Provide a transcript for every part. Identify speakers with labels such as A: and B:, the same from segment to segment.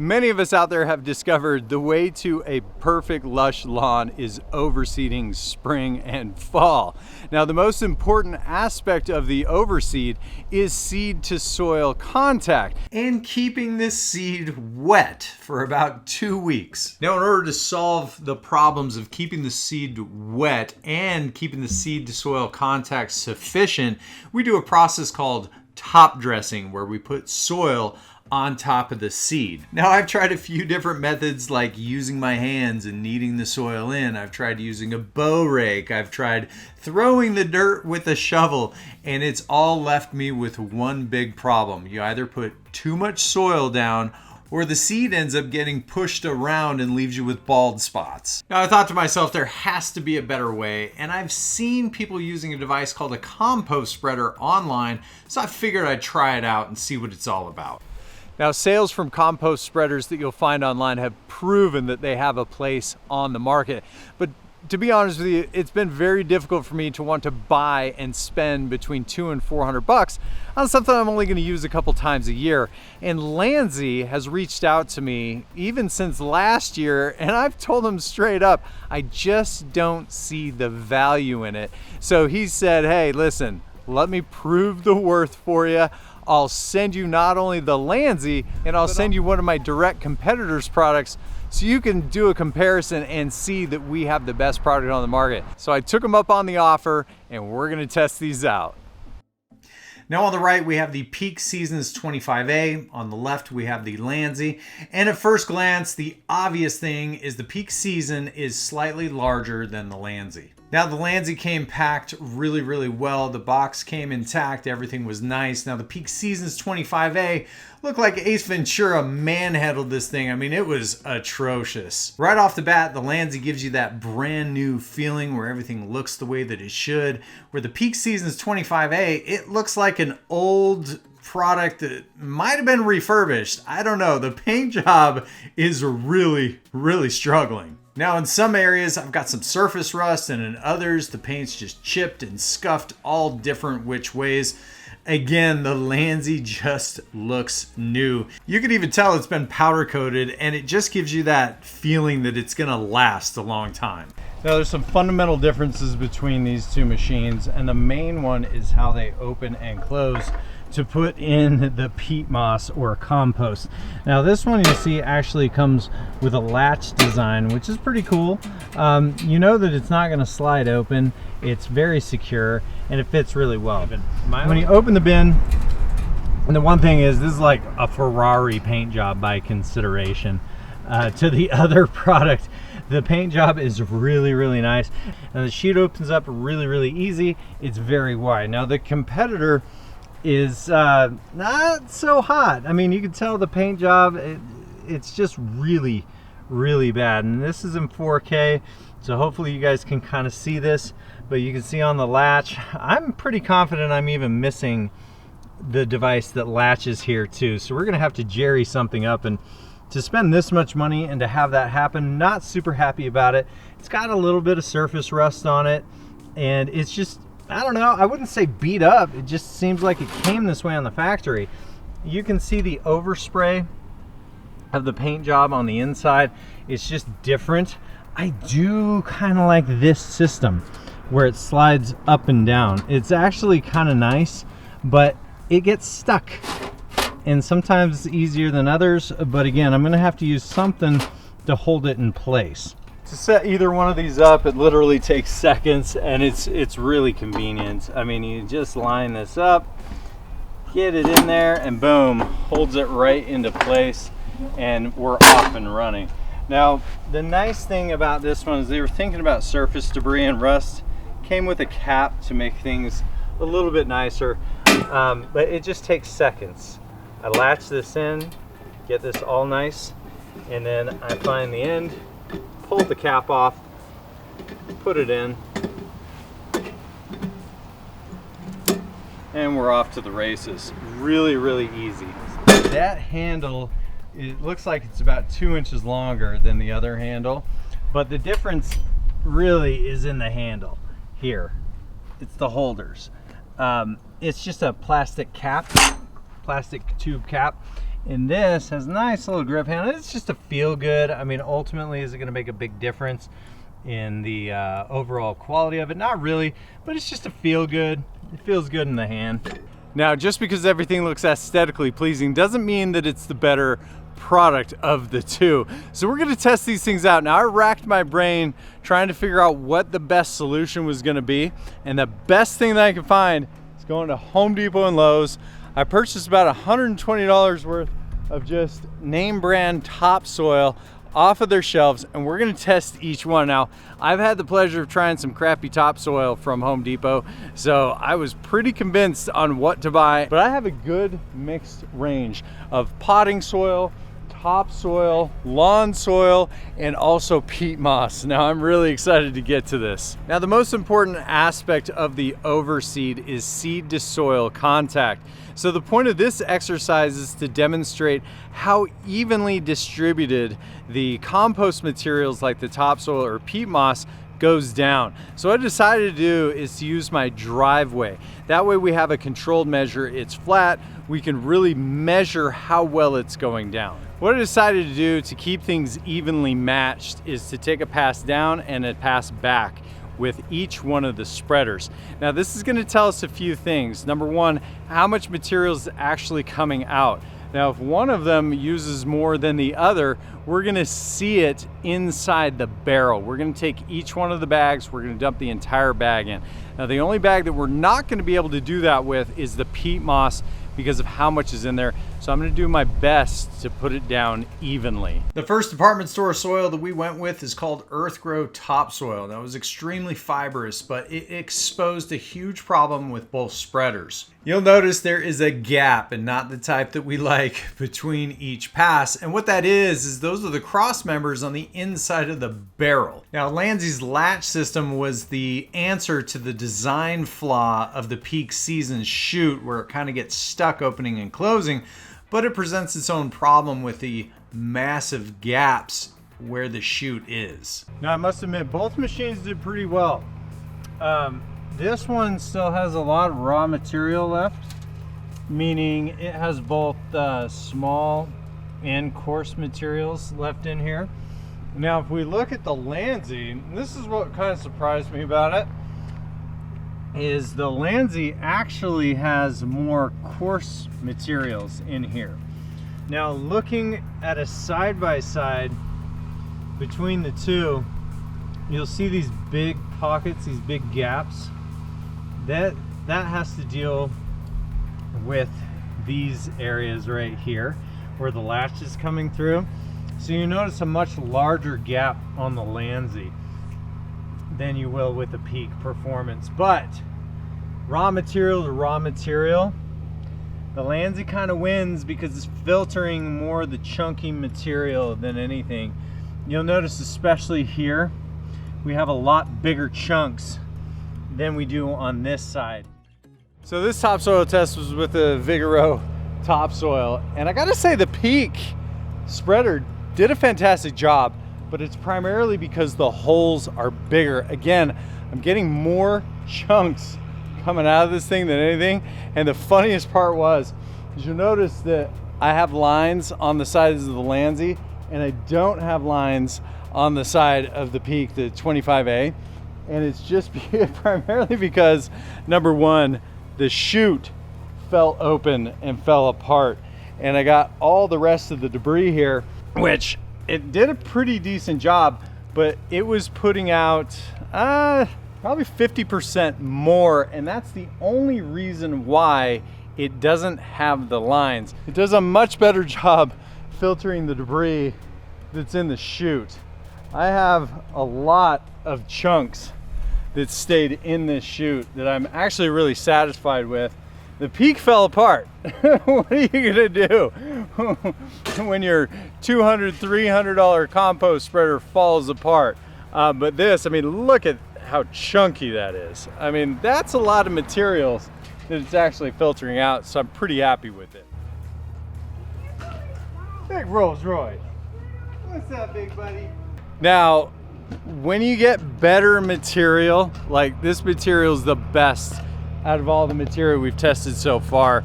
A: Many of us out there have discovered the way to a perfect lush lawn is overseeding spring and fall. Now, the most important aspect of the overseed is seed to soil contact and keeping this seed wet for about 2 weeks. Now, in order to solve the problems of keeping the seed wet and keeping the seed to soil contact sufficient, we do a process called top dressing, where we put soil on top of the seed. Now, I've tried a few different methods, like using my hands and kneading the soil in. I've tried using a bow rake. I've tried throwing the dirt with a shovel, and it's all left me with one big problem. You either put too much soil down, or the seed ends up getting pushed around and leaves you with bald spots. Now, I thought to myself, there has to be a better way, and I've seen people using a device called a compost spreader online, so I figured I'd try it out and see what it's all about. Now, sales from compost spreaders that you'll find online have proven that they have a place on the market. But to be honest with you, it's been very difficult for me to want to buy and spend between $200 and $400 on something I'm only going to use a couple times a year. And Landzie has reached out to me even since last year, and I've told him straight up, I just don't see the value in it. So he said, hey, listen, let me prove the worth for you. I'll send you not only the Landzie, and I'll send you one of my direct competitors' products so you can do a comparison and see that we have the best product on the market. So I took them up on the offer, and we're gonna test these out. Now, on the right, we have the Peak Seasons 25A. On the left, we have the Landzie. And at first glance, the obvious thing is the Peak Season is slightly larger than the Landzie. Now, the Landzie came packed really, really well. The box came intact. Everything was nice. Now, the Peak Seasons 25A looked like Ace Ventura manhandled this thing. I mean, it was atrocious. Right off the bat, the Landzie gives you that brand new feeling where everything looks the way that it should. Where the Peak Seasons 25A, it looks like an old product that might have been refurbished. I don't know. The paint job is really, really struggling. Now, in some areas, I've got some surface rust, and in others, the paint's just chipped and scuffed all different which ways. Again, the Landzie just looks new. You can even tell it's been powder coated, and it just gives you that feeling that it's gonna last a long time. Now, there's some fundamental differences between these two machines, and the main one is how they open and close to put in the peat moss or compost. Now, this one you see actually comes with a latch design, which is pretty cool. You know that it's not going to slide open. It's very secure, and it fits really well. When you open the bin, and the one thing is, this is like a Ferrari paint job by consideration to the other product. The paint job is really, really nice. And the sheet opens up really, really easy. It's very wide. Now, the competitor is not so hot. I mean, you can tell the paint job, it's just really, really bad. And this is in 4K, so hopefully you guys can kind of see this, but you can see on the latch, I'm pretty confident I'm even missing the device that latches here too. So we're gonna have to jerry something up, and to spend this much money and to have that happen, not super happy about it. It's got a little bit of surface rust on it, and it's just, I don't know, I wouldn't say beat up. It just seems like it came this way on the factory. You can see the overspray of the paint job on the inside. It's just different. I do kind of like this system where it slides up and down. It's actually kind of nice, but it gets stuck. And sometimes it's easier than others. But again, I'm gonna have to use something to hold it in place. To set either one of these up, it literally takes seconds, and it's really convenient. I mean, you just line this up, get it in there, and boom, holds it right into place, and we're off and running. Now, the nice thing about this one is they were thinking about surface debris and rust. Came with a cap to make things a little bit nicer, but it just takes seconds. I latch this in, get this all nice, and then I find the end, pull the cap off, put it in, and we're off to the races. Really, really easy. That handle, it looks like it's about 2 inches longer than the other handle, but the difference really is in the handle here. It's the holders. It's just a plastic cap, plastic tube cap, And this has a nice little grip handle. It's just a feel good. I mean, ultimately, is it gonna make a big difference in the overall quality of it? Not really, but it's just a feel good. It feels good in the hand. Now, just because everything looks aesthetically pleasing doesn't mean that it's the better product of the two. So we're gonna test these things out. Now, I racked my brain trying to figure out what the best solution was gonna be, and the best thing that I could find is going to Home Depot and Lowe's. I purchased about $120 worth of just name brand topsoil off of their shelves, and we're gonna test each one. Now, I've had the pleasure of trying some crappy topsoil from Home Depot, so I was pretty convinced on what to buy, but I have a good mixed range of potting soil, topsoil, lawn soil, and also peat moss. Now, I'm really excited to get to this. Now, the most important aspect of the overseed is seed to soil contact. So the point of this exercise is to demonstrate how evenly distributed the compost materials like the topsoil or peat moss goes down. So what I decided to do is to use my driveway. That way we have a controlled measure. It's flat. We can really measure how well it's going down. What I decided to do to keep things evenly matched is to take a pass down and a pass back with each one of the spreaders. Now, this is gonna tell us a few things. Number one, how much material is actually coming out. Now, if one of them uses more than the other, we're gonna see it inside the barrel. We're gonna take each one of the bags, we're gonna dump the entire bag in. Now, the only bag that we're not gonna be able to do that with is the peat moss because of how much is in there. So I'm gonna do my best to put it down evenly. The first department store soil that we went with is called Earthgrow Topsoil. Now, it was extremely fibrous, but it exposed a huge problem with both spreaders. You'll notice there is a gap, and not the type that we like, between each pass. And what that is those are the cross members on the inside of the barrel. Now, Landie's latch system was the answer to the design flaw of the peak season chute, where it kind of gets stuck opening and closing, but it presents its own problem with the massive gaps where the chute is. Now, I must admit, both machines did pretty well. This one still has a lot of raw material left, meaning it has both small and coarse materials left in here. Now, if we look at the Landzie, this is what kind of surprised me about it, is the Landzie actually has more coarse materials in here. Now, looking at a side-by-side between the two, you'll see these big pockets, these big gaps. That has to deal with these areas right here where the latch is coming through. So you notice a much larger gap on the Landzie than you will with the Peak Performance. But raw material to raw material, the Landzie kind of wins because it's filtering more of the chunky material than anything. You'll notice especially here, we have a lot bigger chunks than we do on this side. So this topsoil test was with the Vigoro topsoil, and I gotta say the Peak spreader did a fantastic job, but it's primarily because the holes are bigger. Again, I'm getting more chunks coming out of this thing than anything. And the funniest part was, you'll notice that I have lines on the sides of the Landzie, and I don't have lines on the side of the Peak, the 25A. And it's just primarily because, number one, the chute fell open and fell apart. And I got all the rest of the debris here, which it did a pretty decent job, but it was putting out probably 50% more. And that's the only reason why it doesn't have the lines. It does a much better job filtering the debris that's in the chute. I have a lot of chunks that stayed in this chute that I'm actually really satisfied with. The Peak fell apart. What are you gonna do when your $200, $300 compost spreader falls apart? But this, I mean, look at how chunky that is. I mean, that's a lot of materials that it's actually filtering out, so I'm pretty happy with it. Big Rolls Royce. What's up, big buddy? Now, when you get better material, like this material is the best out of all the material we've tested so far,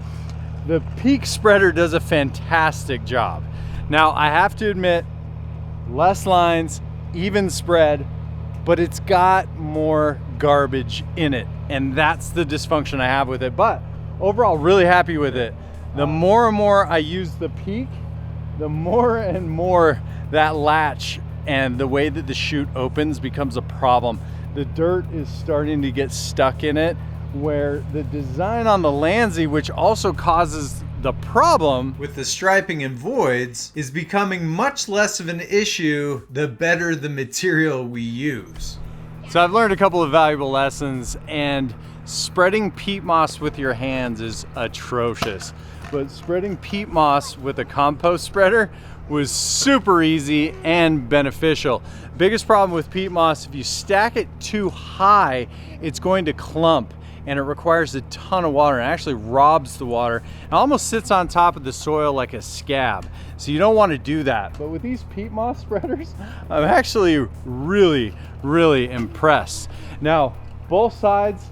A: The Peak spreader does a fantastic job. Now, I have to admit, less lines, even spread, but it's got more garbage in it, and that's the dysfunction I have with it. But overall, really happy with it. The more and more I use the Peak, the more and more that latch and the way that the chute opens becomes a problem. The dirt is starting to get stuck in it, where the design on the Landzie, which also causes the problem with the striping and voids, is becoming much less of an issue the better the material we use. So I've learned a couple of valuable lessons, and spreading peat moss with your hands is atrocious. But spreading peat moss with a compost spreader was super easy and beneficial. Biggest problem with peat moss, if you stack it too high, it's going to clump, and it requires a ton of water and actually robs the water. It almost sits on top of the soil like a scab. So you don't want to do that. But with these peat moss spreaders, I'm actually really impressed. Now, both sides,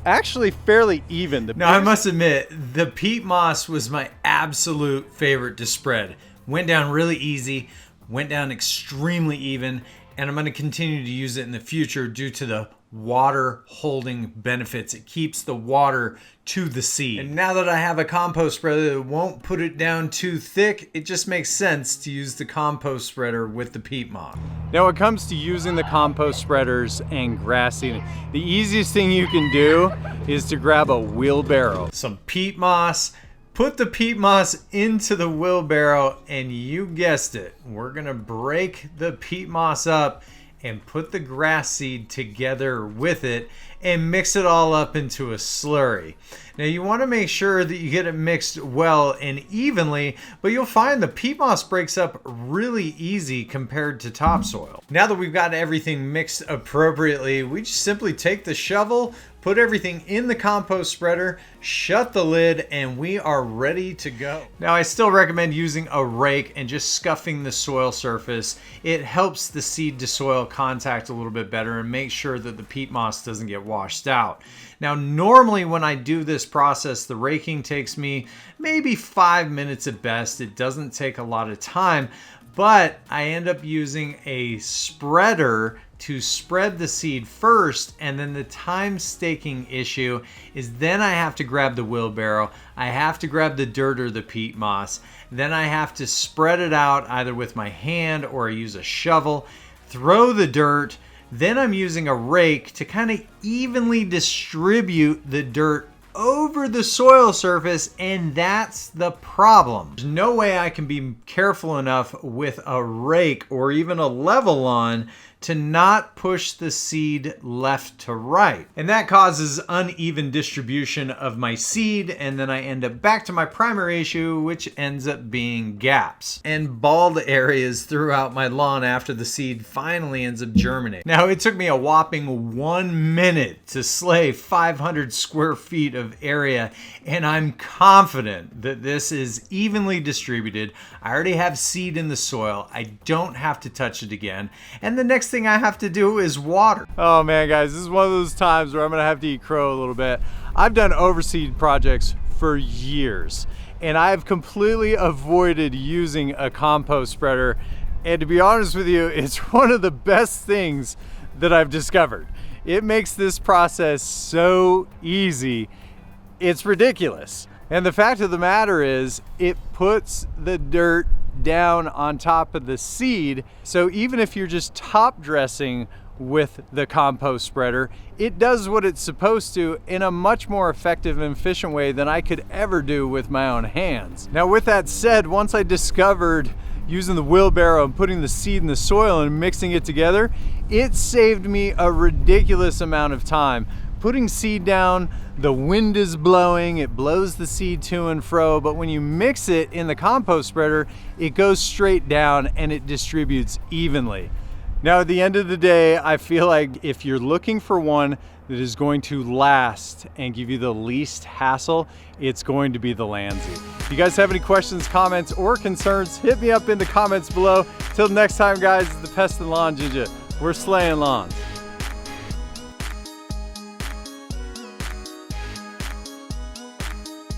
A: actually fairly even. Now, I must admit, the peat moss was my absolute favorite to spread. Went down really easy, went down extremely even, and I'm going to continue to use it in the future due to the water holding benefits. It keeps the water to the seed. And now that I have a compost spreader that won't put it down too thick, it just makes sense to use the compost spreader with the peat moss. Now, when it comes to using the compost spreaders and grass seeding, the easiest thing you can do is to grab a wheelbarrow, some peat moss, put the peat moss into the wheelbarrow, and you guessed it, we're gonna break the peat moss up and put the grass seed together with it and mix it all up into a slurry. Now, you want to make sure that you get it mixed well and evenly, but you'll find the peat moss breaks up really easy compared to topsoil. Now that we've got everything mixed appropriately, we just simply take the shovel, put everything in the compost spreader, shut the lid, and we are ready to go. Now, I still recommend using a rake and just scuffing the soil surface. It helps the seed to soil contact a little bit better and make sure that the peat moss doesn't get washed out. Now, normally when I do this process, the raking takes me maybe 5 minutes at best. It doesn't take a lot of time, but I end up using a spreader to spread the seed first, and then the time staking issue is then I have to grab the wheelbarrow, I have to grab the dirt or the peat moss, then I have to spread it out either with my hand or I use a shovel, throw the dirt, then I'm using a rake to kind of evenly distribute the dirt over the soil surface, and that's the problem. There's no way I can be careful enough with a rake or even a Levelawn to not push the seed left to right. And that causes uneven distribution of my seed, and then I end up back to my primary issue, which ends up being gaps and bald areas throughout my lawn after the seed finally ends up germinating. Now, it took me a whopping 1 minute to slay 500 square feet of area, and I'm confident that this is evenly distributed. I already have seed in the soil. I don't have to touch it again. And the next thing I have to do is water. Oh man, guys, this is one of those times where I'm gonna have to eat crow a little bit. I've done overseed projects for years, and I've completely avoided using a compost spreader. And to be honest with you, it's one of the best things that I've discovered. It makes this process so easy. It's ridiculous. And the fact of the matter is, it puts the dirt down on top of the seed. So even if you're just top dressing with the compost spreader, it does what it's supposed to in a much more effective and efficient way than I could ever do with my own hands. Now, with that said, once I discovered using the wheelbarrow and putting the seed in the soil and mixing it together, it saved me a ridiculous amount of time. Putting seed down, the wind is blowing, it blows the seed to and fro, but when you mix it in the compost spreader, it goes straight down and it distributes evenly. Now, at the end of the day, I feel like if you're looking for one that is going to last and give you the least hassle, it's going to be the Landzie. If you guys have any questions, comments, or concerns, hit me up in the comments below. Till next time, guys, the Pest and Lawn Ginja. We're slaying lawns.